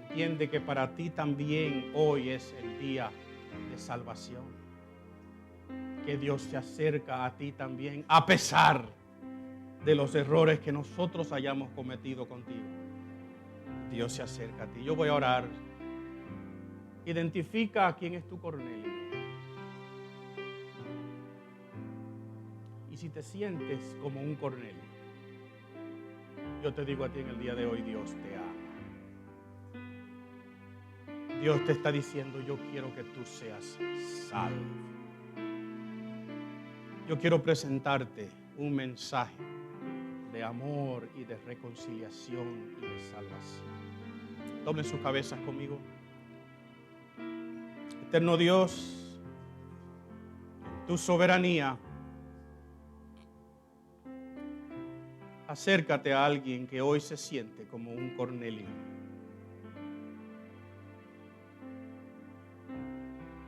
entiende que para ti también hoy es el día de salvación. Que Dios se acerca a ti también, a pesar de los errores que nosotros hayamos cometido contigo. Dios se acerca a ti. Yo voy a orar. Identifica a quién es tu Cornelio. Y si te sientes como un Cornelio, yo te digo a ti en el día de hoy, Dios te ama. Dios te está diciendo, yo quiero que tú seas salvo. Yo quiero presentarte un mensaje de amor y de reconciliación y de salvación. Doblen sus cabezas conmigo. Eterno Dios, en tu soberanía, Acércate a alguien que hoy se siente como un Cornelio.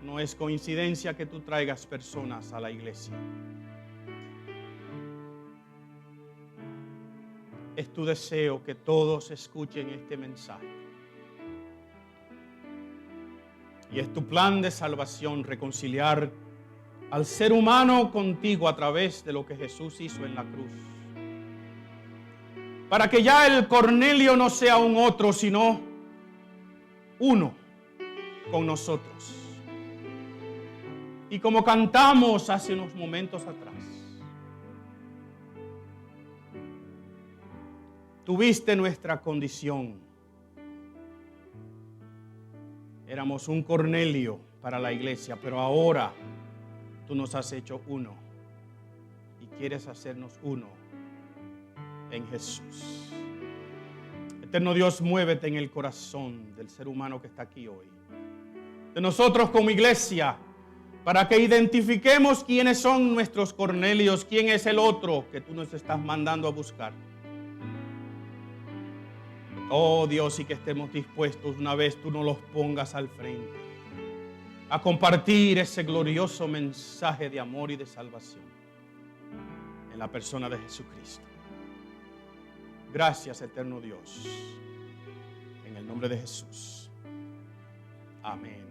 No es coincidencia que tú traigas personas a la iglesia. Es tu deseo que todos escuchen este mensaje. Y es tu plan de salvación reconciliar al ser humano contigo a través de lo que Jesús hizo en la cruz. Para que ya el Cornelio no sea un otro, sino uno con nosotros. Y como cantamos hace unos momentos atrás, tuviste nuestra condición. Éramos un Cornelio para la iglesia, pero ahora tú nos has hecho uno y quieres hacernos uno en Jesús. Eterno Dios, muévete en el corazón del ser humano que está aquí hoy, de nosotros como iglesia, para que identifiquemos quiénes son nuestros Cornelios, quién es el otro que tú nos estás mandando a buscar. Oh Dios, y que estemos dispuestos una vez tú nos los pongas al frente a compartir ese glorioso mensaje de amor y de salvación en la persona de Jesucristo. Gracias, eterno Dios, en el nombre de Jesús. Amén.